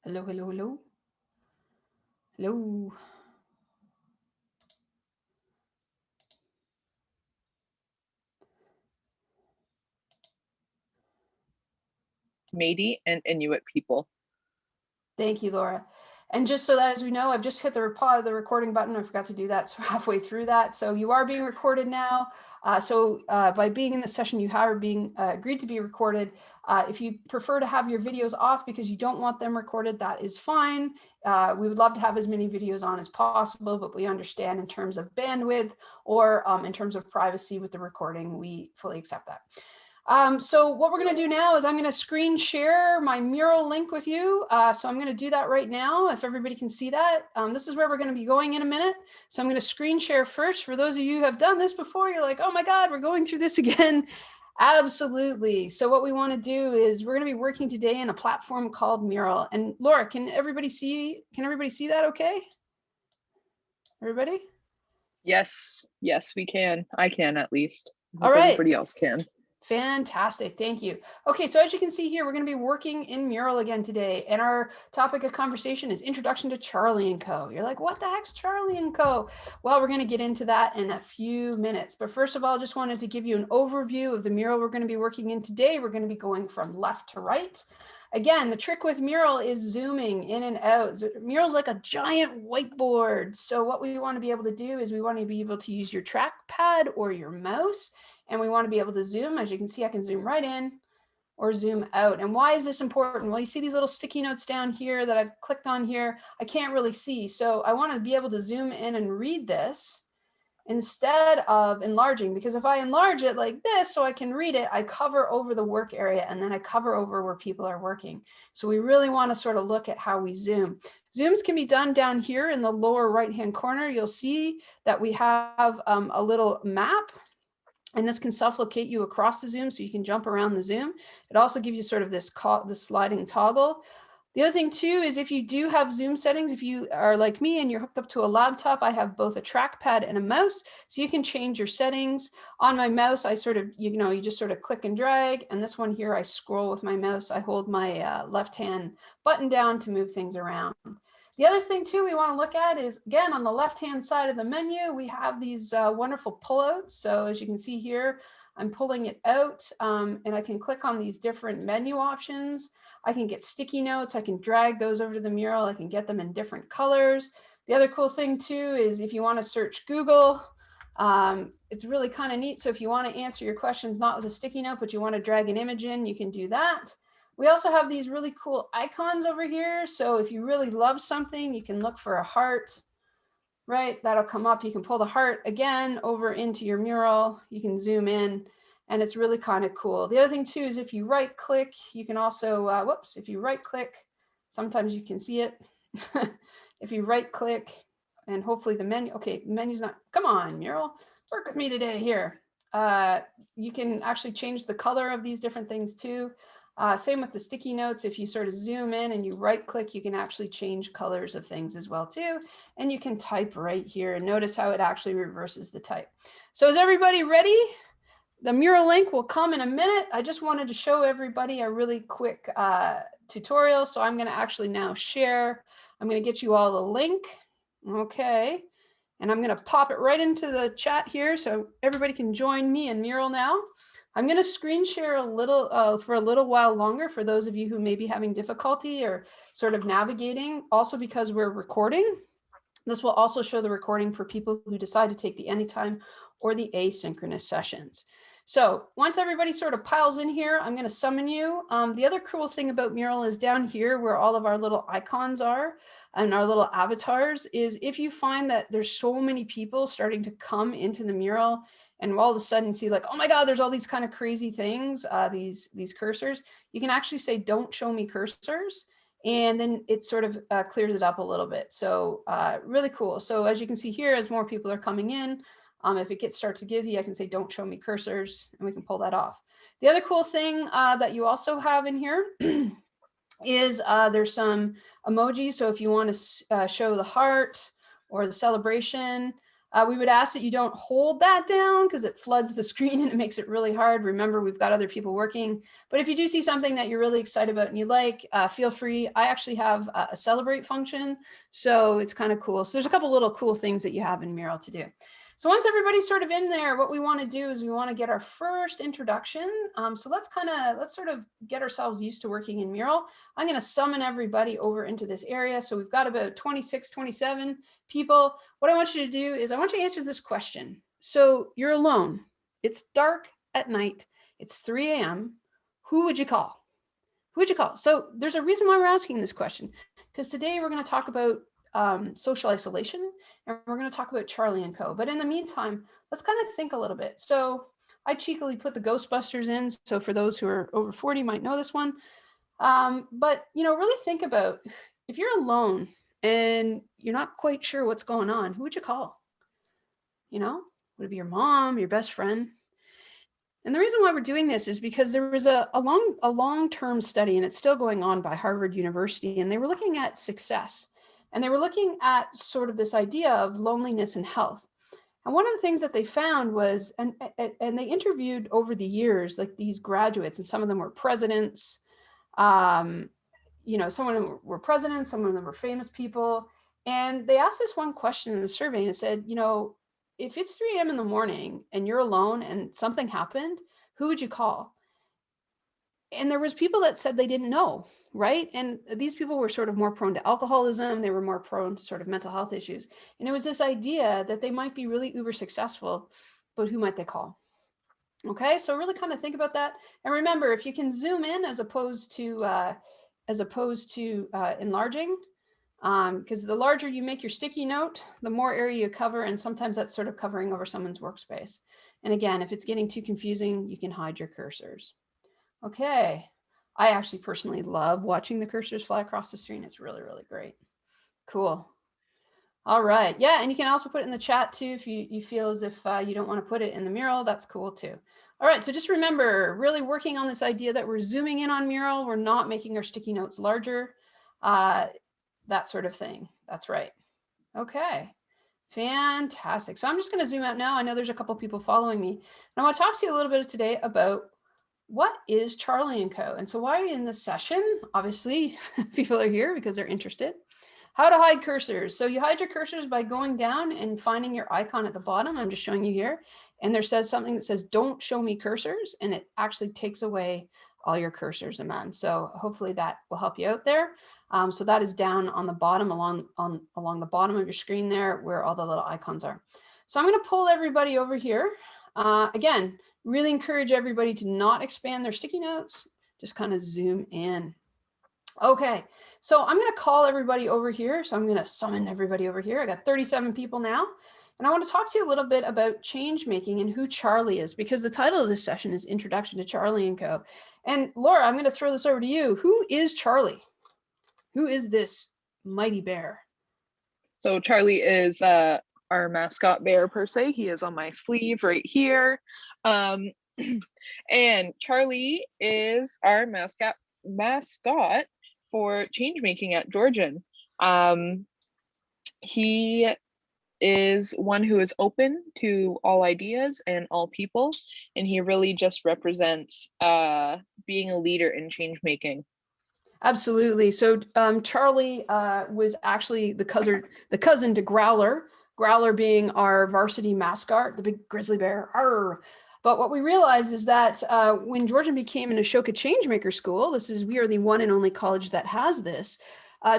Hello, hello, hello. Hello. Métis and Inuit people. Thank you, Laura. And just so that as we know, I've just hit the recording button. I forgot to do that. So halfway through that. So you are being recorded now. By being in this session, you are being agreed to be recorded. If you prefer to have your videos off because you don't want them recorded, that is fine. We would love to have as many videos on as possible, but we understand in terms of bandwidth or in terms of privacy with the recording, we fully accept that. So what we're going to do now is I'm going to screen share my mural link with you. So I'm going to do that right now. If everybody can see that, this is where we're going to be going in a minute. So I'm going to screen share first. For those of you who have done this before, you're like, oh my God, we're going through this again. Absolutely. So what we want to do is we're going to be working today in a platform called Mural. And Laura, can everybody see that okay? Everybody? Yes, we can. I can at least. I All hope right. everybody else can. Fantastic. Thank you. Okay, so as you can see here, we're going to be working in Mural again today. And our topic of conversation is Introduction to Charlie & Co. You're like, what the heck's Charlie & Co? Well, we're going to get into that in a few minutes. But first of all, just wanted to give you an overview of the mural we're going to be working in today. We're going to be going from left to right. Again, the trick with Mural is zooming in and out. Mural's like a giant whiteboard. So what we want to be able to do is we want to be able to use your trackpad or your mouse, and we want to be able to zoom. As you can see, I can zoom right in or zoom out. And why is this important? Well, you see these little sticky notes down here that I've clicked on here. I can't really see. So I want to be able to zoom in and read this instead of enlarging, because if I enlarge it like this so I can read it, I cover over the work area and then I cover over where people are working. So we really want to sort of look at how we zoom. Zooms can be done down here in the lower right-hand corner. You'll see that we have a little map, and this can self-locate you across the zoom so you can jump around the zoom. It also gives you sort of this sliding toggle. The other thing too is if you do have zoom settings, if you are like me and you're hooked up to a laptop, I have both a trackpad and a mouse, so you can change your settings. On my mouse, I sort of, you just sort of click and drag, and this one here, I scroll with my mouse. I hold my left hand button down to move things around. The other thing too we want to look at is, again, on the left-hand side of the menu, we have these wonderful pullouts. So as you can see here, I'm pulling it out, and I can click on these different menu options. I can get sticky notes. I can drag those over to the mural. I can get them in different colors. The other cool thing too is if you want to search Google, it's really kind of neat. So if you want to answer your questions not with a sticky note, but you want to drag an image in, you can do that. We also have these really cool icons over here. So if you really love something, you can look for a heart, right? That'll come up. You can pull the heart again over into your mural. You can zoom in, and it's really kind of cool. The other thing too is if you right click, you can also, if you right click, sometimes you can see it. If you right click, and hopefully the menu, okay, the menu's not, come on, mural, work with me today here. You can actually change the color of these different things too. Same with the sticky notes. If you sort of zoom in and you right click, you can actually change colors of things as well too. And you can type right here, and notice how it actually reverses the type. So is everybody ready? The mural link will come in a minute. I just wanted to show everybody a really quick tutorial. So I'm going to actually now share. I'm going to get you all the link. Okay. And I'm going to pop it right into the chat here so everybody can join me in Mural now. I'm going to screen share a little for a little while longer for those of you who may be having difficulty or sort of navigating, also because we're recording. This will also show the recording for people who decide to take the anytime or the asynchronous sessions. So once everybody sort of piles in here, I'm going to summon you. The other cool thing about Mural is down here where all of our little icons are and our little avatars is if you find that there's so many people starting to come into the Mural and all of a sudden see like, oh my God, there's all these kind of crazy things, these cursors, you can actually say, don't show me cursors. And then it sort of clears it up a little bit. So really cool. So as you can see here, as more people are coming in, if it starts to gizzy, I can say, don't show me cursors, and we can pull that off. The other cool thing that you also have in here is there's some emojis. So if you want to show the heart or the celebration, We would ask that you don't hold that down because it floods the screen and it makes it really hard. Remember, we've got other people working. But if you do see something that you're really excited about and you like, feel free. I actually have a celebrate function, so it's kind of cool. So there's a couple little cool things that you have in Mural to do. So once everybody's sort of in there, what we want to do is we want to get our first introduction. So let's sort of get ourselves used to working in Mural. I'm going to summon everybody over into this area. So we've got about 26, 27 people. What I want you to do is I want you to answer this question. So you're alone. It's dark at night. It's 3 a.m. Who would you call? Who would you call? So there's a reason why we're asking this question, because today we're going to talk about social isolation, and we're going to talk about Charlie and Co. But in the meantime, let's kind of think a little bit. So I cheekily put the Ghostbusters in. So for those who are over 40 might know this one. But, really think about if you're alone and you're not quite sure what's going on, who would you call? Would it be your mom, your best friend? And the reason why we're doing this is because there was a long-term study, and it's still going on, by Harvard University, and they were looking at success. And they were looking at sort of this idea of loneliness and health. And one of the things that they found was, and they interviewed over the years, like these graduates, and some of them were presidents, some of them were presidents, some of them were famous people. And they asked this one question in the survey, and it said, if it's 3 a.m. in the morning and you're alone and something happened, who would you call? And there was people that said they didn't know, right? And these people were sort of more prone to alcoholism. They were more prone to sort of mental health issues. And it was this idea that they might be really uber successful, but who might they call? Okay, so really kind of think about that. And remember, if you can zoom in as opposed to enlarging, because the larger you make your sticky note, the more area you cover, and sometimes that's sort of covering over someone's workspace. And again, if it's getting too confusing, you can hide your cursors. Okay, I actually personally love watching the cursors fly across the screen. It's really, really great. Cool. All right, yeah, and you can also put it in the chat too if you feel as if you don't want to put it in the Mural. That's cool too. All right, so just remember, really working on this idea that we're zooming in on Mural. We're not making our sticky notes larger. That sort of thing. That's right. Okay, fantastic. So I'm just going to zoom out now. I know there's a couple people following me. And I want to talk to you a little bit today about what is Charlie and Co. And so why are you in this session? Obviously, people are here because they're interested. How to hide cursors. So you hide your cursors by going down and finding your icon at the bottom. I'm just showing you here. And there says something that says, don't show me cursors. And it actually takes away all your cursors, Aman. So hopefully that will help you out there. So that is down on the bottom, along the bottom of your screen there, where all the little icons are. So I'm going to pull everybody over here. Again, really encourage everybody to not expand their sticky notes. Just kind of zoom in. Okay, so I'm going to call everybody over here. So I'm going to summon everybody over here. I got 37 people now. And I want to talk to you a little bit about change making and who Charlie is, because the title of this session is Introduction to Charlie and Co. And Laura, I'm going to throw this over to you. Who is Charlie? Who is this mighty bear? So Charlie is our mascot bear per se. He is on my sleeve right here. And Charlie is our mascot for Changemaking at Georgian. He is one who is open to all ideas and all people, and he really just represents being a leader in change making. Absolutely. So Charlie was actually the cousin to Growler. Growler being our varsity mascot, the big grizzly bear. Arr. But what we realized is that when Georgian became an Ashoka Changemaker school, we are the one and only college that has this.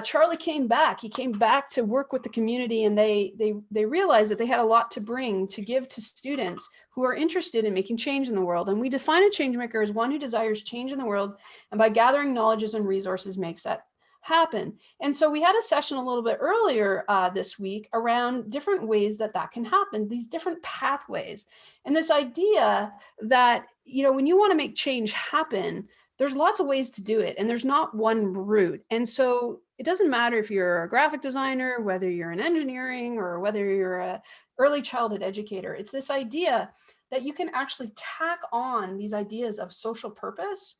Charlie came back. He came back to work with the community, and they realized that they had a lot to bring to give to students who are interested in making change in the world. And we define a changemaker as one who desires change in the world, and by gathering knowledges and resources makes that happen. And so we had a session a little bit earlier this week around different ways that can happen, these different pathways. And this idea that, when you want to make change happen, there's lots of ways to do it, and there's not one route. And so it doesn't matter if you're a graphic designer, whether you're in engineering, or whether you're an early childhood educator. It's this idea that you can actually tack on these ideas of social purpose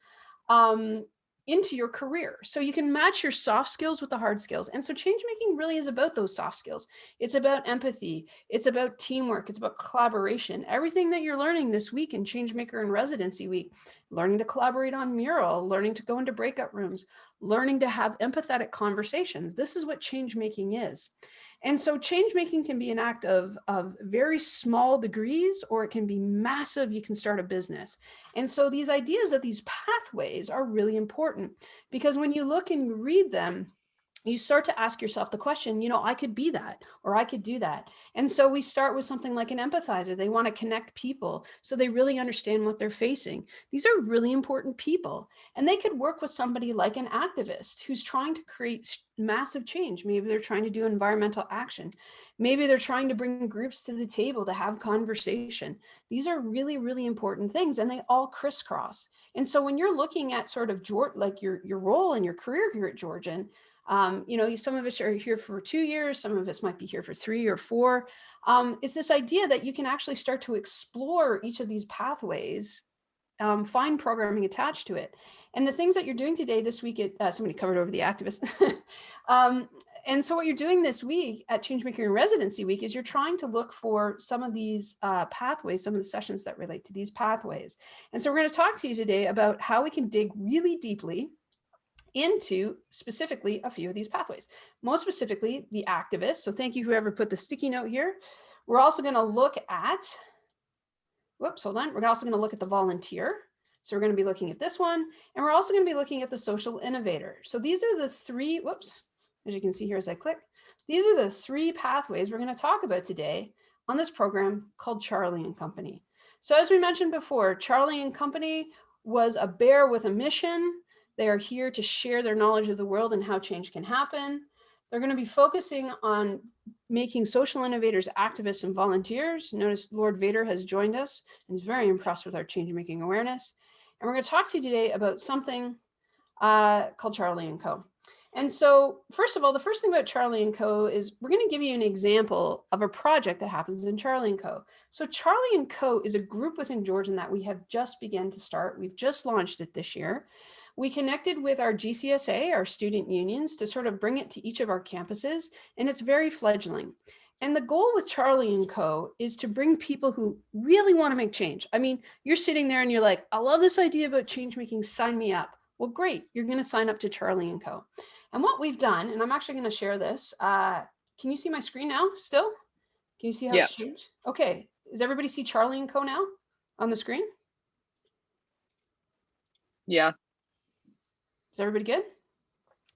into your career. So you can match your soft skills with the hard skills. And so change making really is about those soft skills. It's about empathy. It's about teamwork. It's about collaboration. Everything that you're learning this week in Changemaker and Residency Week, learning to collaborate on Mural, learning to go into breakout rooms, learning to have empathetic conversations. This is what change making is. And so change making can be an act of very small degrees, or it can be massive. You can start a business. And so these ideas of these pathways are really important, because when you look and read them, you start to ask yourself the question, you know, I could be that, or I could do that. And so we start with something like an empathizer. They want to connect people so they really understand what they're facing. These are really important people. And they could work with somebody like an activist who's trying to create massive change. Maybe they're trying to do environmental action. Maybe they're trying to bring groups to the table to have conversation. These are really, really important things, and they all crisscross. And so when you're looking at sort of like your role and your career here at Georgian, you know, some of us are here for 2 years, some of us might be here for 3 or 4. It's this idea that you can actually start to explore each of these pathways, find programming attached to it. And the things that you're doing today, this week, somebody covered over the activist. And so what you're doing this week at Changemaker and Residency Week is you're trying to look for some of these pathways, some of the sessions that relate to these pathways. And so we're going to talk to you today about how we can dig really deeply into specifically a few of these pathways, most specifically the activist. So thank you, whoever put the sticky note here. We're also going to look at, whoops, hold on. We're also going to look at the volunteer. So we're going to be looking at this one, and we're also going to be looking at the social innovator. So these are the 3, whoops, as you can see here as I click, these are the 3 pathways we're going to talk about today on this program called Charlie and Company. So as we mentioned before, Charlie and Company was a bear with a mission. They are here to share their knowledge of the world and how change can happen. They're going to be focusing on making social innovators, activists, and volunteers. Notice Lord Vader has joined us and is very impressed with our change-making awareness. And we're going to talk to you today about something called Charlie and Co. And so, first of all, the first thing about Charlie and Co. is we're going to give you an example of a project that happens in Charlie and Co. So Charlie and Co. is a group within Georgian that we have just begun to start. We've just launched it this year. We connected with our GCSA, our student unions, to sort of bring it to each of our campuses, and it's very fledgling. And the goal with Charlie and Co. is to bring people who really want to make change. I mean, you're sitting there and you're like, I love this idea about change making, sign me up. Well, great, you're going to sign up to Charlie and Co. And what we've done, and I'm actually going to share this. Can you see my screen now still? Can you see how it's changed? Okay, does everybody see Charlie and Co. now on the screen? Yeah. Is everybody good?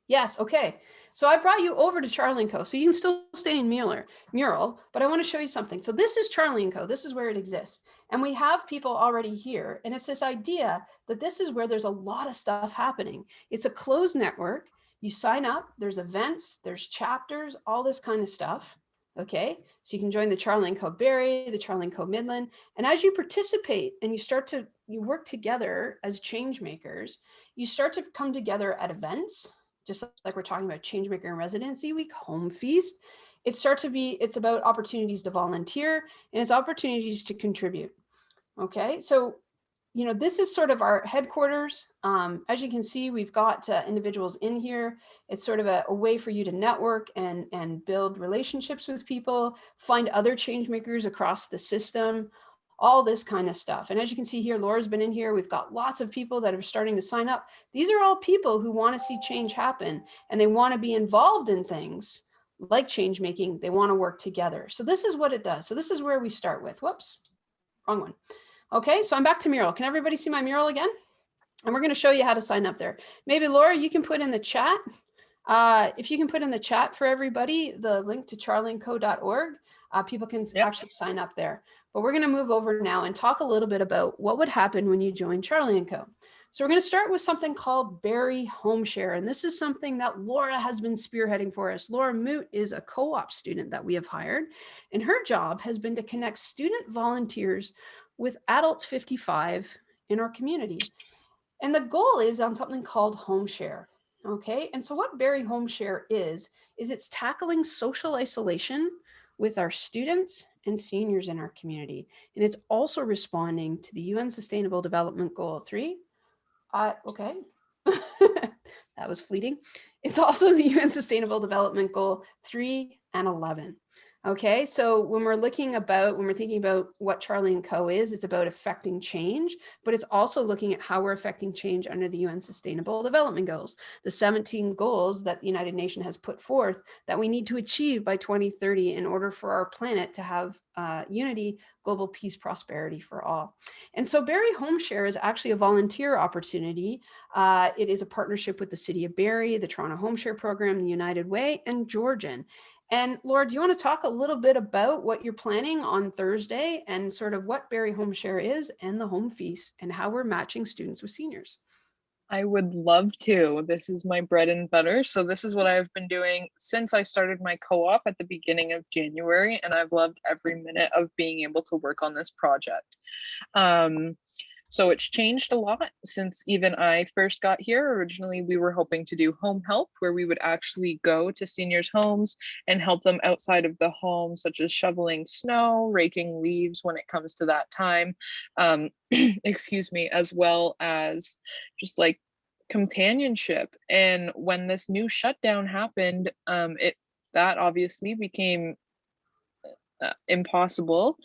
Yes, okay. So I brought you over to Charlie & Co. So you can still stay in Mural, but I want to show you something. So this is Charlie & Co. This is where it exists. And we have people already here. And it's this idea that this is where there's a lot of stuff happening. It's a closed network. You sign up, there's events, there's chapters, all this kind of stuff. Okay, so you can join the Charlie & Co. Barrie, the Charlie & Co. Midland. And as you participate and you work together as change makers, you start to come together at events, just like we're talking about Changemaker and Residency Week, Home Feast. It's about opportunities to volunteer, and it's opportunities to contribute. Okay, so, you know, this is sort of our headquarters. As you can see, we've got individuals in here. It's sort of a way for you to network and build relationships with people, find other change makers across the system, all this kind of stuff. And as you can see here, Laura's been in here. We've got lots of people that are starting to sign up. These are all people who want to see change happen, and they want to be involved in things like change making. They want to work together. So this is what it does. So this is where we start with, whoops, wrong one. Okay, so I'm back to Mural. Can everybody see my Mural again? And we're going to show you how to sign up there. Maybe Laura, you can put in the chat. If you can put in the chat for everybody, the link to charlieandco.org, people can actually sign up there. But we're going to move over now and talk a little bit about what would happen when you join Charlie & Co. So we're going to start with something called Barrie Homeshare. And this is something that Laura has been spearheading for us. Laura Moot is a co-op student that we have hired. And her job has been to connect student volunteers with adults 55 in our community. And the goal is on something called Homeshare. Okay, and so what Barrie Homeshare is it's tackling social isolation with our students and seniors in our community. And it's also responding to the UN Sustainable Development Goal 3. Okay. That was fleeting. It's also the UN Sustainable Development Goal 3 and 11. Okay, so when we're thinking about what Charlie & Co. is, it's about affecting change, but it's also looking at how we're affecting change under the UN Sustainable Development Goals, the 17 goals that the United Nations has put forth that we need to achieve by 2030 in order for our planet to have unity, global peace, prosperity for all. And so Barrie Homeshare is actually a volunteer opportunity. It is a partnership with the City of Barrie, the Toronto Homeshare Program, the United Way, and Georgian. And Laura, do you want to talk a little bit about what you're planning on Thursday and sort of what Barrie Homeshare is and the home feast and how we're matching students with seniors? I would love to. This is my bread and butter. So this is what I've been doing since I started my co-op at the beginning of January, and I've loved every minute of being able to work on this project. So it's changed a lot since even I first got here. Originally, we were hoping to do home help, where we would actually go to seniors' homes and help them outside of the home, such as shoveling snow, raking leaves when it comes to that time, excuse me, as well as just like companionship. And when this new shutdown happened, that obviously became impossible.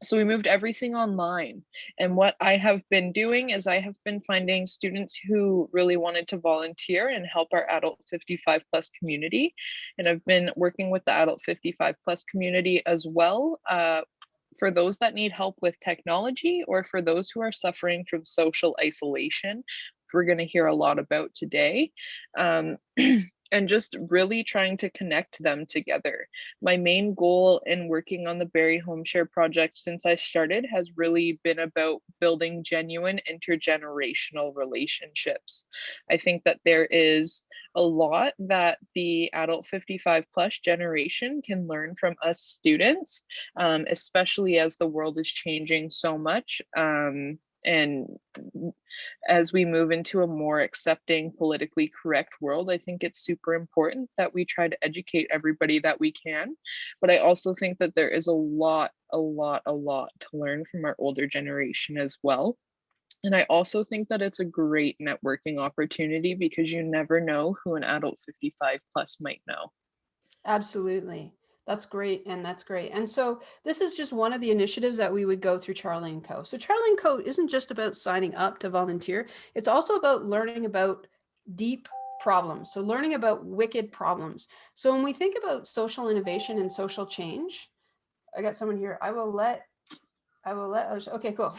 So we moved everything online. And what I have been doing is I have been finding students who really wanted to volunteer and help our adult 55 plus community. And I've been working with the adult 55 plus community as well. For those that need help with technology or for those who are suffering from social isolation, we're going to hear a lot about today. And just really trying to connect them together. My main goal in working on the Barrie Homeshare project since I started has really been about building genuine intergenerational relationships. I think that there is a lot that the adult 55 plus generation can learn from us students, especially as the world is changing so much. And as we move into a more accepting, politically correct world, I think it's super important that we try to educate everybody that we can. But I also think that there is a lot to learn from our older generation as well. And I also think that it's a great networking opportunity because you never know who an adult 55 plus might know. Absolutely. That's great. And that's great. And so this is just one of the initiatives that we would go through Charlie & Co. So Charlie & Co. isn't just about signing up to volunteer. It's also about learning about deep problems. So learning about wicked problems. So when we think about social innovation and social change, I got someone here. I will let others. Okay, cool.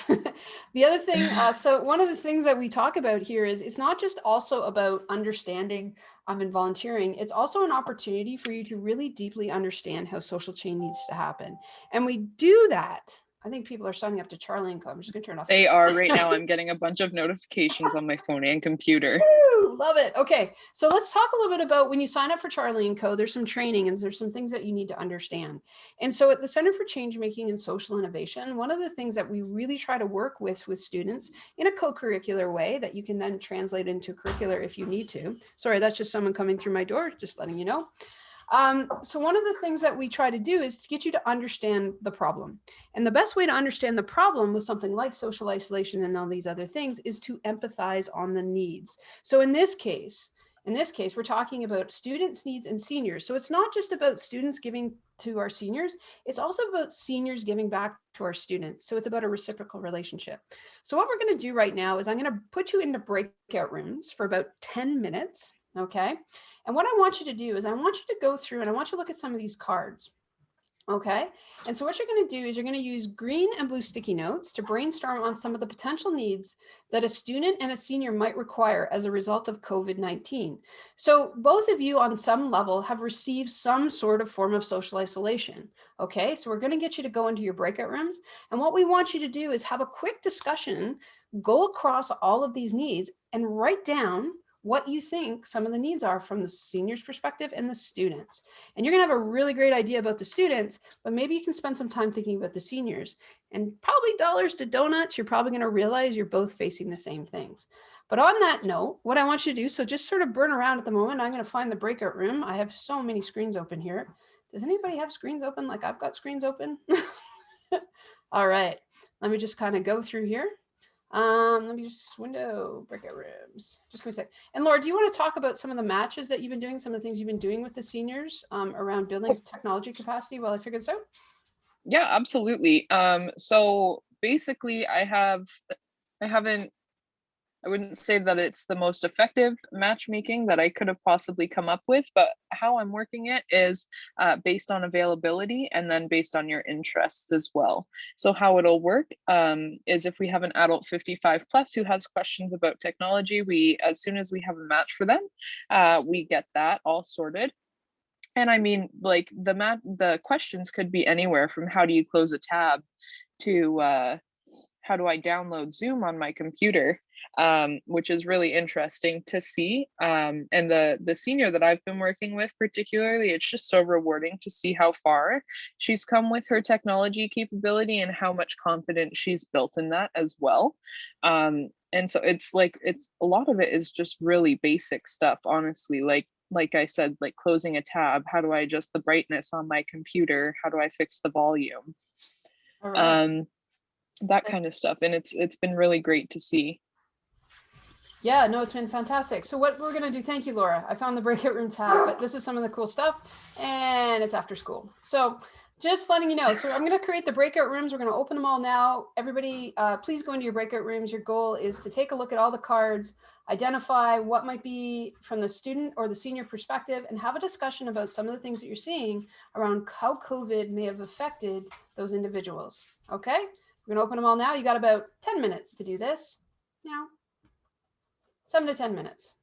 The other thing, so one of the things that we talk about here is it's not just also about understanding and volunteering. It's also an opportunity for you to really deeply understand how social change needs to happen. And we do that. I think people are signing up to Charlie & Co. I'm just gonna turn off. They are right now. I'm getting a bunch of notifications on my phone and computer. Woo, love it. Okay, so let's talk a little bit about when you sign up for Charlie & Co. There's some training and there's some things that you need to understand. And so at the Center for Changemaking and Social Innovation, one of the things that we really try to work with students in a co-curricular way that you can then translate into curricular if you need to. Sorry, that's just someone coming through my door, just letting you know. So one of the things that we try to do is to get you to understand the problem. And the best way to understand the problem with something like social isolation and all these other things is to empathize on the needs. So in this case, we're talking about students' needs and seniors. So it's not just about students giving to our seniors, it's also about seniors giving back to our students. So it's about a reciprocal relationship. So what we're going to do right now is I'm going to put you into breakout rooms for about 10 minutes, okay? And what I want you to do is I want you to go through and I want you to look at some of these cards. Okay. And so what you're going to do is you're going to use green and blue sticky notes to brainstorm on some of the potential needs that a student and a senior might require as a result of COVID-19. So both of you on some level have received some sort of form of social isolation. Okay. So we're going to get you to go into your breakout rooms. And what we want you to do is have a quick discussion, go across all of these needs and write down what you think some of the needs are from the seniors' perspective and the students. And you're gonna have a really great idea about the students, but maybe you can spend some time thinking about the seniors. And probably dollars to donuts, you're probably gonna realize you're both facing the same things. But on that note, what I want you to do, so just sort of burn around at the moment. I'm gonna find the breakout room. I have so many screens open here. Does anybody have screens open like I've got screens open? All right, let me just kind of go through here. Let me just window breakout rooms. Just give me a sec. And Laura, do you want to talk about some of the matches that you've been doing, some of the things you've been doing with the seniors around building technology capacity while I figure this out? Yeah, absolutely. So basically I wouldn't say that it's the most effective matchmaking that I could have possibly come up with, but how I'm working it is based on availability and then based on your interests as well. So how it'll work is if we have an adult 55 plus who has questions about technology, as soon as we have a match for them, we get that all sorted. And I mean, like the questions could be anywhere from how do you close a tab to how do I download Zoom on my computer, which is really interesting to see. And the senior that I've been working with, particularly, it's just so rewarding to see how far she's come with her technology capability and how much confidence she's built in that as well. And so it's a lot of it is just really basic stuff, honestly. Like I said, like closing a tab, how do I adjust the brightness on my computer? How do I fix the volume? All right. That kind of stuff, and it's been really great to see. Yeah, no, it's been fantastic. So what we're gonna do, thank you, Laura. I found the breakout room tab, but this is some of the cool stuff, and it's after school. So just letting you know. So I'm gonna create the breakout rooms. We're gonna open them all now. Everybody, please go into your breakout rooms. Your goal is to take a look at all the cards, identify what might be from the student or the senior perspective, and have a discussion about some of the things that you're seeing around how COVID may have affected those individuals. Okay, we're gonna open them all now. You got about 10 minutes to do this now. 7 to 10 minutes.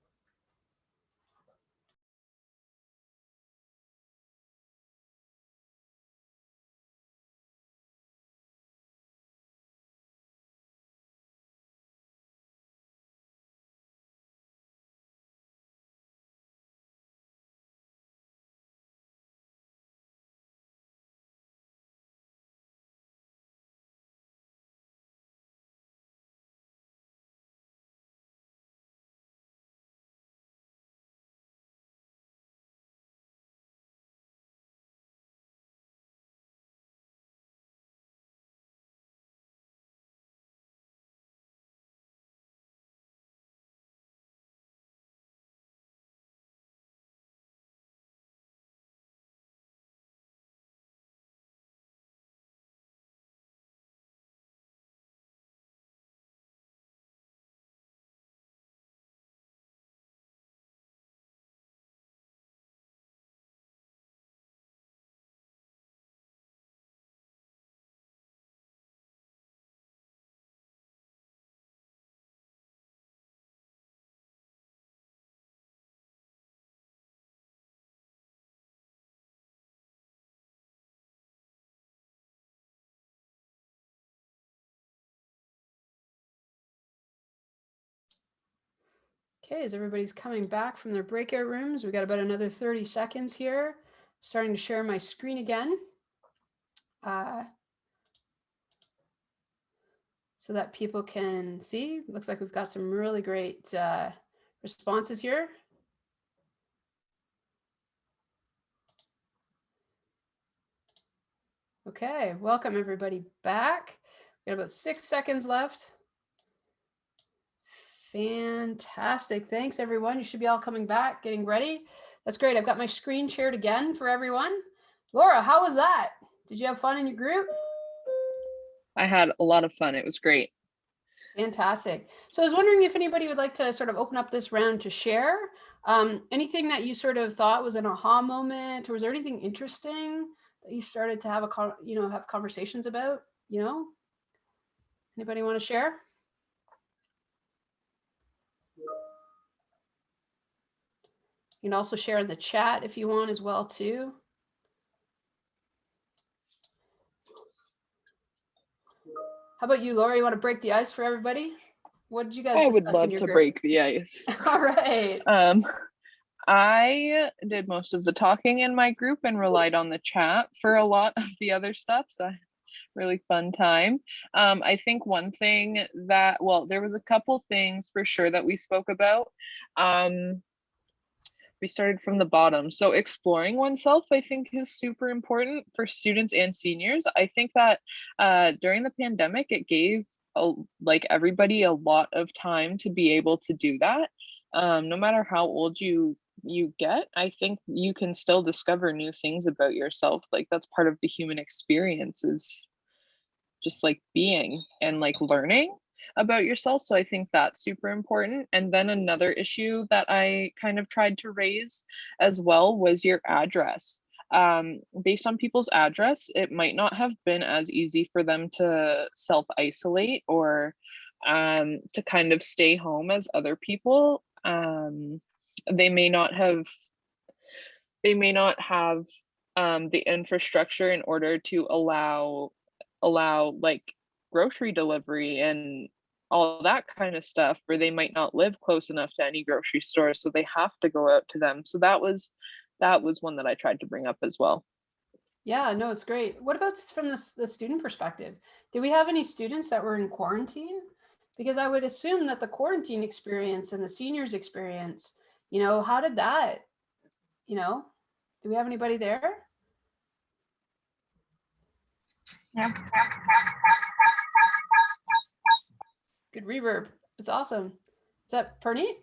Okay, as everybody's coming back from their breakout rooms, we got about another 30 seconds here. Starting to share my screen again. So that people can see. Looks like we've got some really great responses here. Okay, welcome everybody back. We got about 6 seconds left. Fantastic. Thanks, everyone. You should be all coming back, getting ready. That's great. I've got my screen shared again for everyone. Laura, how was that? Did you have fun in your group? I had a lot of fun. It was great. Fantastic. So I was wondering if anybody would like to sort of open up this round to share anything that you sort of thought was an aha moment, or was there anything interesting that you started to have have conversations about? Anybody want to share? You can also share in the chat if you want as well too. How about you, Laura? You want to break the ice for everybody? What did you guys I would discuss in love your to group? break the ice. All right. I did most of the talking in my group and relied on the chat for a lot of the other stuff. So really fun time. I think one thing there was a couple things for sure that we spoke about. We started from the bottom. So exploring oneself, I think, is super important for students and seniors. I think that during the pandemic, it gave like everybody a lot of time to be able to do that. No matter how old you get, I think you can still discover new things about yourself. Like that's part of the human experience, is just like being and like learning about yourself. So I think that's super important. And then another issue that I kind of tried to raise as well was your address. Based on people's address, it might not have been as easy for them to self isolate or to kind of stay home as other people. They may not have they may not have the infrastructure in order to allow like grocery delivery and all that kind of stuff, or they might not live close enough to any grocery store, so they have to go out to them. So that was one that I tried to bring up as well. Yeah, no, it's great. What about from the student perspective? Did we have any students that were in quarantine? Because I would assume that the quarantine experience and the seniors experience, how did that, you know, do we have anybody there? Yeah. Good reverb. It's awesome. Is that Perneet?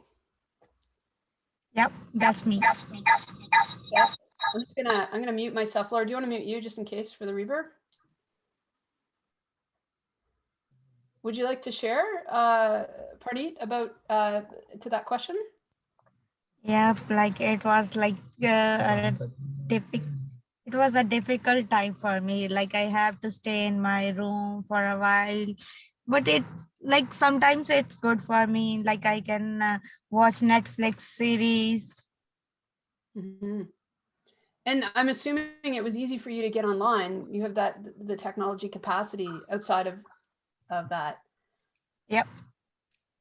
Yep, that's me. Yeah. I'm gonna mute myself. Laura, do you want to mute you just in case for the reverb? Would you like to share, Parneet, about to that question? Yeah, like it was like it was a difficult time for me. Like I have to stay in my room for a while, but it like sometimes it's good for me. Like I can watch Netflix series. Mm-hmm. And I'm assuming it was easy for you to get online. You have the technology capacity outside of that. Yep.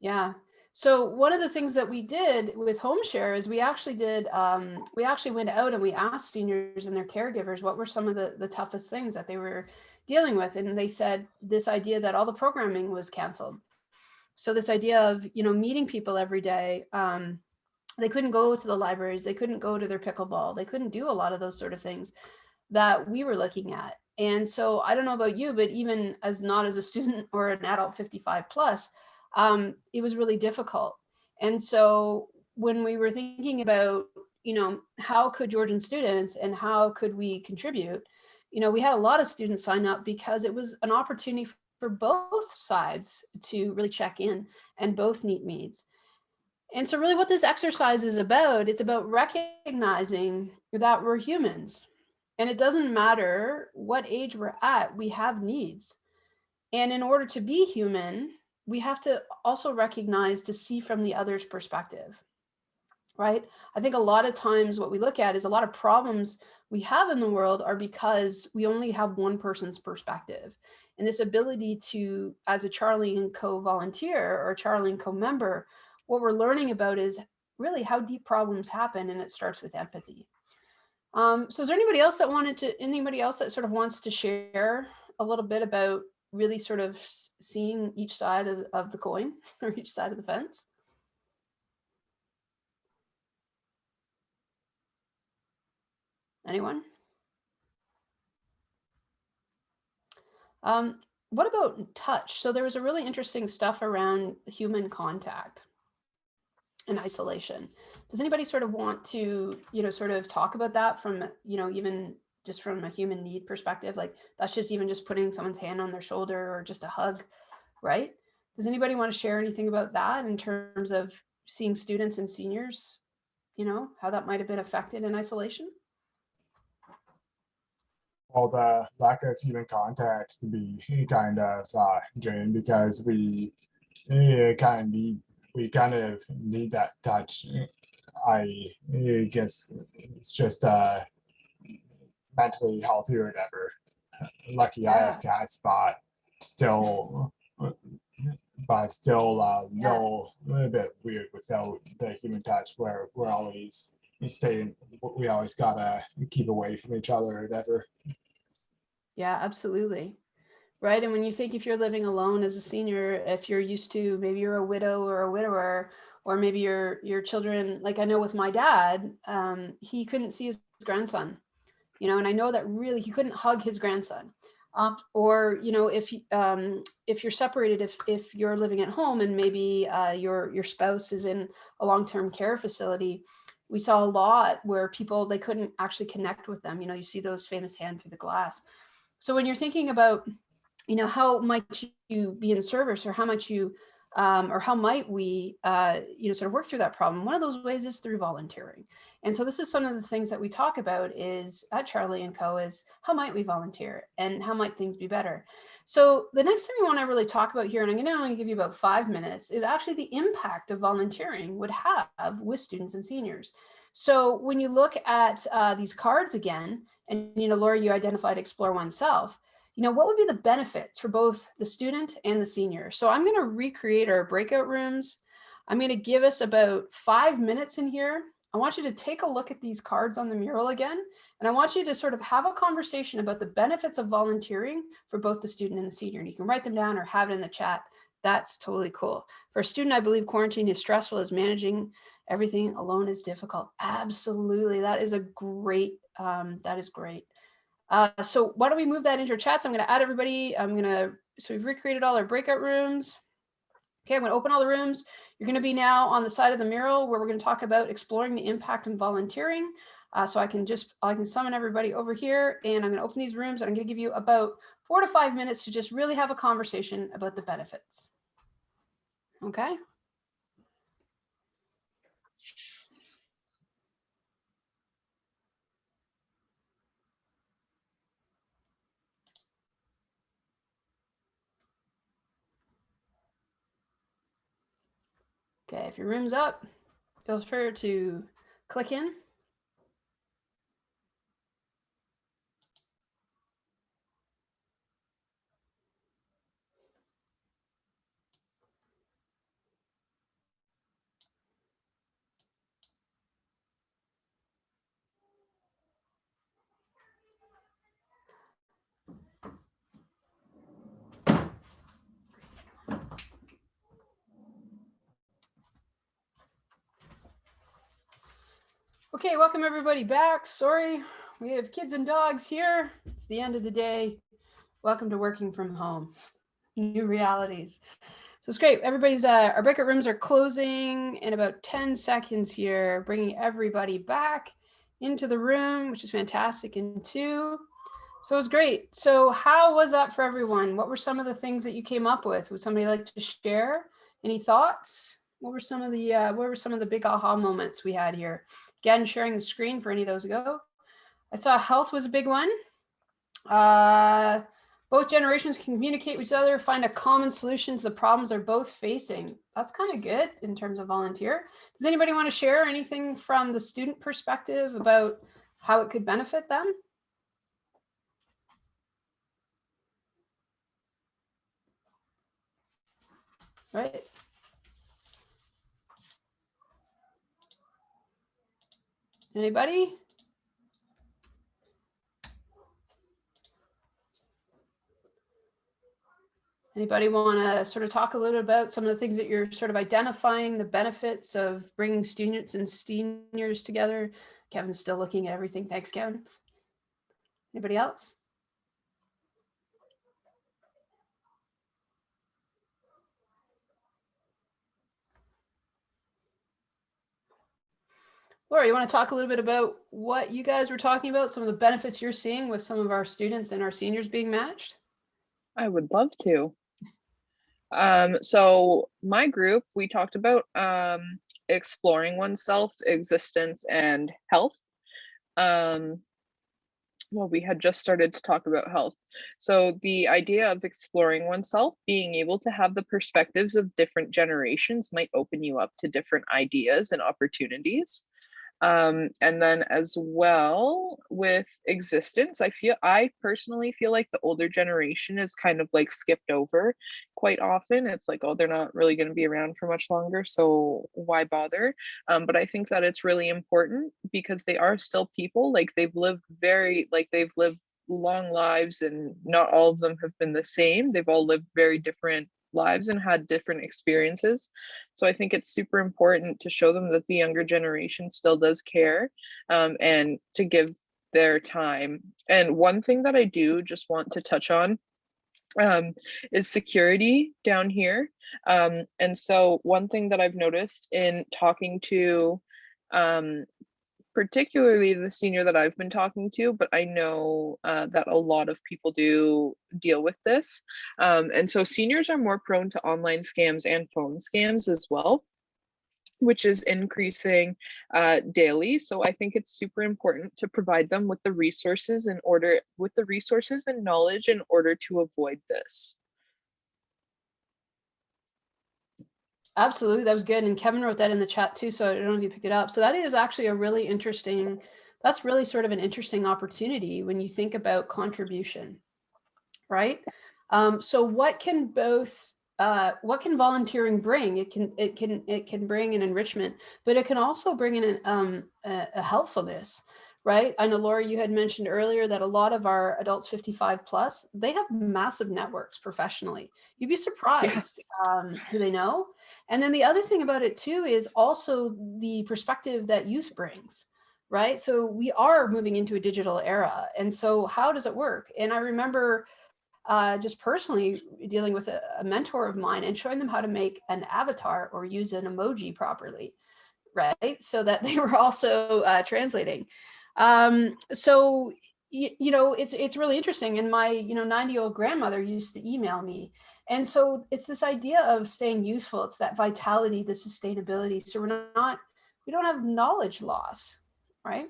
Yeah. So one of the things that we did with Homeshare is we actually went out and we asked seniors and their caregivers what were some of the toughest things that they were dealing with. And they said this idea that all the programming was canceled. So this idea of, meeting people every day, they couldn't go to the libraries, they couldn't go to their pickleball, they couldn't do a lot of those sort of things that we were looking at. And so I don't know about you, but even not as a student or an adult 55 plus, it was really difficult. And so when we were thinking about, how could Georgian students and how could we contribute, we had a lot of students sign up because it was an opportunity for both sides to really check in and both meet needs. And so really what this exercise is about, it's about recognizing that we're humans. And it doesn't matter what age we're at, we have needs. And in order to be human, we have to also recognize to see from the other's perspective, right? I think a lot of times what we look at is a lot of problems we have in the world are because we only have one person's perspective. And this ability to, as a Charlie & Co volunteer or a Charlie & Co member, what we're learning about is really how deep problems happen, and it starts with empathy. So is there anybody else that sort of wants to share a little bit about really sort of seeing each side of the coin or each side of the fence? Anyone? What about touch? So there was a really interesting stuff around human contact and isolation. Does anybody sort of want to, sort of talk about that from, even just from a human need perspective? Like that's just even just putting someone's hand on their shoulder or just a hug, right? Does anybody want to share anything about that in terms of seeing students and seniors, how that might have been affected in isolation? Well, the lack of human contact can be kind of draining because we kind of need that touch. I guess it's just mentally healthy or whatever. Lucky I have cats, still, still a little bit weird without the human touch. Where we're always we always gotta keep away from each other or whatever. Yeah, absolutely. Right. And when you think if you're living alone as a senior, if you're used to, maybe you're a widow or a widower, or maybe your children, like I know with my dad, he couldn't see his grandson, and I know that really he couldn't hug his grandson. Or, you know, if you're separated, if you're living at home and maybe your spouse is in a long-term care facility, we saw a lot where people, they couldn't actually connect with them. You know, you see those famous hand through the glass. So when you're thinking about, you know, how might you be in service, or how might you or how might we, you know, sort of work through that problem? One of those ways is through volunteering. And so this is some of the things that we talk about is at Charlie & Co. is how might we volunteer and how might things be better? So the next thing we want to really talk about here, and I'm going to only give you about 5 minutes, is actually the impact of volunteering would have with students and seniors. So when you look at these cards again, and, you know, Laura, you identified explore oneself, you know, what would be the benefits for both the student and the senior? So I'm going to recreate our breakout rooms. I'm going to give us about 5 minutes in here. I want you to take a look at these cards on the mural again, and I want you to sort of have a conversation about the benefits of volunteering for both the student and the senior. And you can write them down or have it in the chat. That's totally cool. For a student, I believe quarantine is stressful, as managing everything alone is difficult. Absolutely. That is a great, that is great. So why don't we move that into your chats? I'm going to add everybody. So we've recreated all our breakout rooms. Okay, I'm going to open all the rooms. You're going to be now on the side of the mural where we're going to talk about exploring the impact of volunteering. So I can summon everybody over here, and I'm going to open these rooms, and I'm going to give you about 4 to 5 minutes to just really have a conversation about the benefits. Okay. Okay, if your room's up, feel free to click in. Okay, welcome everybody back. Sorry, we have kids and dogs here. It's the end of the day. Welcome to working from home. New realities. So it's great. Everybody's, our breakout rooms are closing in about 10 seconds here, bringing everybody back into the room, which is fantastic in 2. So it was great. So how was that for everyone? What were some of the things that you came up with? Would somebody like to share any thoughts? What were some of the big aha moments we had here? Again, sharing the screen for any of those ago. I saw health was a big one. Both generations can communicate with each other, find a common solution to the problems they're both facing. That's kind of good in terms of volunteer. Does anybody want to share anything from the student perspective about how it could benefit them? Right. Anybody? Anybody want to sort of talk a little about some of the things that you're sort of identifying, the benefits of bringing students and seniors together? Kevin's still looking at everything. Thanks, Kevin. Anybody else? Laura, you want to talk a little bit about what you guys were talking about, some of the benefits you're seeing with some of our students and our seniors being matched? I would love to. So my group, we talked about exploring oneself, existence, and health. Well, we had just started to talk about health. So the idea of exploring oneself, being able to have the perspectives of different generations might open you up to different ideas and opportunities. And then as well with existence, I personally feel like the older generation is kind of like skipped over quite often. It's like, oh, they're not really going to be around for much longer, so why bother? But I think that it's really important because they are still people. Like they've lived long lives, and not all of them have been the same. They've all lived very different lives and had different experiences. So I think it's super important to show them that the younger generation still does care, and to give their time. And one thing that I do just want to touch on is security down here. And so one thing that I've noticed in talking to particularly the senior that I've been talking to, but I know that a lot of people do deal with this. And so seniors are more prone to online scams and phone scams as well, which is increasing daily. So I think it's super important to provide them with the resources and knowledge in order to avoid this. Absolutely, that was good. And Kevin wrote that in the chat too, so I don't know if you picked it up. So that is actually a really interesting, that's really sort of an interesting opportunity when you think about contribution, right? So what can volunteering bring? It can bring an enrichment, but it can also bring in a helpfulness, right? I know, Laura, you had mentioned earlier that a lot of our adults 55 plus, they have massive networks professionally. You'd be surprised who they know. And then the other thing about it too is also the perspective that youth brings, right? So we are moving into a digital era. And so how does it work? And I remember just personally dealing with a mentor of mine and showing them how to make an avatar or use an emoji properly, right? So that they were also translating. So, you know, it's really interesting. And my, 90-year-old grandmother used to email me. And so it's this idea of staying useful. It's that vitality, the sustainability. So we don't have knowledge loss, right?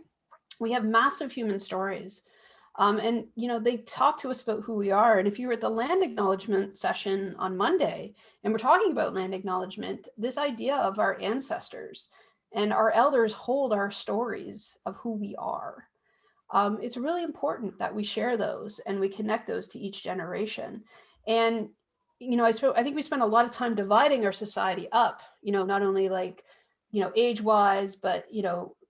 We have massive human stories. And, they talk to us about who we are. And if you were at the land acknowledgement session on Monday, and we're talking about land acknowledgement, this idea of our ancestors and our elders hold our stories of who we are. It's really important that we share those and we connect those to each generation. And, I think we spend a lot of time dividing our society up, not only like, age-wise, but,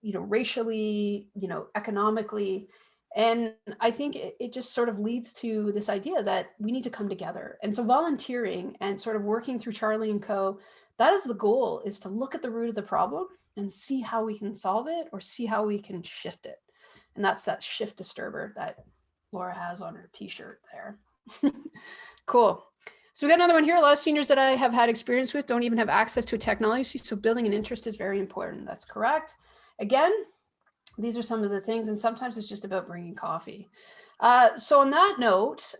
racially, economically. And I think it just sort of leads to this idea that we need to come together. And so volunteering and sort of working through Charlie and Co., that is the goal, is to look at the root of the problem and see how we can solve it or see how we can shift it. And that's that shift disturber that Laura has on her t-shirt there. Cool. So we got another one here. A lot of seniors that I have had experience with don't even have access to technology. So building an interest is very important. That's correct. Again, these are some of the things, and sometimes it's just about bringing coffee. So on that note,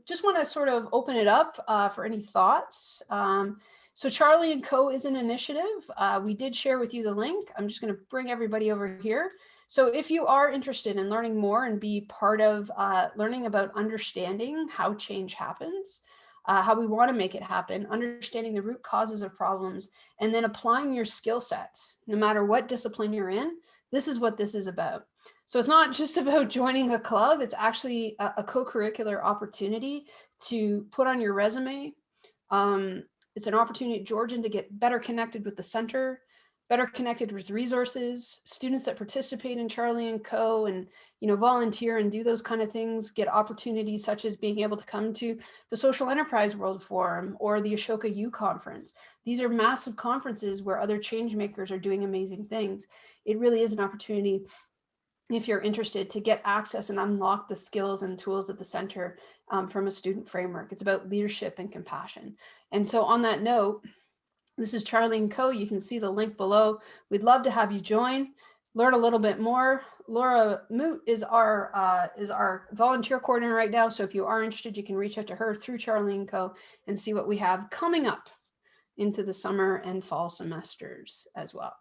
just want to sort of open it up for any thoughts. So Charlie and Co. is an initiative. We did share with you the link. I'm just going to bring everybody over here. So if you are interested in learning more and be part of learning about understanding how change happens, how we want to make it happen, understanding the root causes of problems, and then applying your skill sets, no matter what discipline you're in, this is what this is about. So it's not just about joining a club. It's actually a co-curricular opportunity to put on your resume. It's an opportunity at Georgian to get better connected with the center, better connected with resources. Students that participate in Charlie and Co. and volunteer and do those kind of things get opportunities such as being able to come to the Social Enterprise World Forum or the Ashoka U Conference. These are massive conferences where other change makers are doing amazing things. It really is an opportunity, if you're interested, to get access and unlock the skills and tools at the center from a student framework. It's about leadership and compassion. And so on that note, this is Charlie and Co. You can see the link below. We'd love to have you join, learn a little bit more. Laura Moot is our volunteer coordinator right now. So if you are interested, you can reach out to her through Charlie and Co. and see what we have coming up into the summer and fall semesters as well.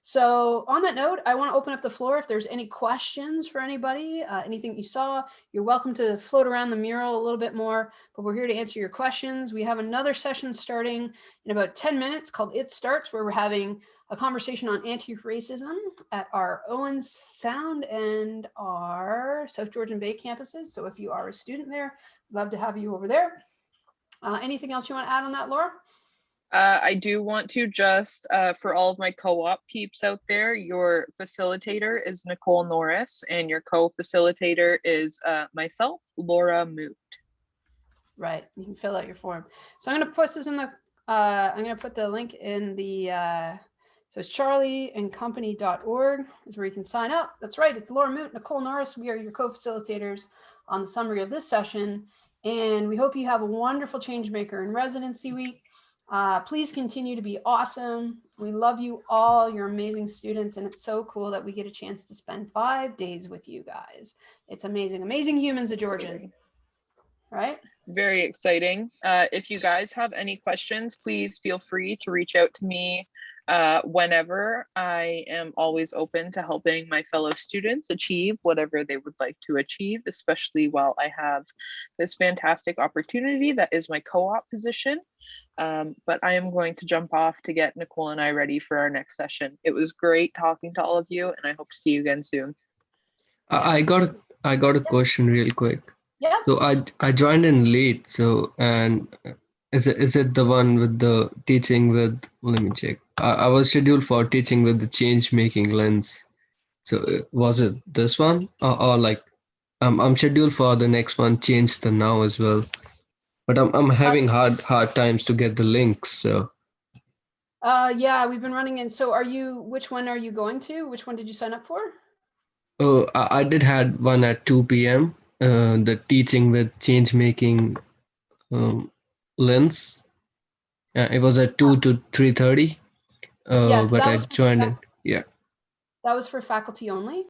So on that note, I want to open up the floor. If there's any questions for anybody, anything you saw, you're welcome to float around the mural a little bit more, but we're here to answer your questions. We have another session starting in about 10 minutes called It Starts, where we're having a conversation on anti-racism at our Owens Sound and our South Georgian Bay campuses. So if you are a student there, love to have you over there. Anything else you want to add on that, Laura? I do want to just, for all of my co-op peeps out there, your facilitator is Nicole Norris and your co-facilitator is myself, Laura Moot. Right, you can fill out your form. So I'm going to put this in the, I'm going to put the link in the So it's charlieandcompany.org is where you can sign up. That's right. It's Laura Moot, Nicole Norris. We are your co-facilitators on the summary of this session. And we hope you have a wonderful Changemaker in Residency Week. Please continue to be awesome. We love you all. You're amazing students. And it's so cool that we get a chance to spend 5 days with you guys. It's amazing. Amazing humans at Georgian. Right? Very exciting. If you guys have any questions, please feel free to reach out to me whenever. I am always open to helping my fellow students achieve whatever they would like to achieve, especially while I have this fantastic opportunity that is my co-op position. But I am going to jump off to get Nicole and I ready for our next session. It was great talking to all of you, and I hope to see you again soon. I got a question real quick. Yeah. So I joined in late. So, and is it the one with the teaching with? Let me check. I was scheduled for teaching with the change making lens. So was it this one or like I'm scheduled for the next one, change the now as well. But I'm having hard times to get the links. So. Yeah, we've been running in. So which one are you going to? Which one did you sign up for? Oh, I did had one at 2 p.m. The teaching with change making lens. It was at 2 to 3:30. Yes, But I joined it. Yeah. That was for faculty only.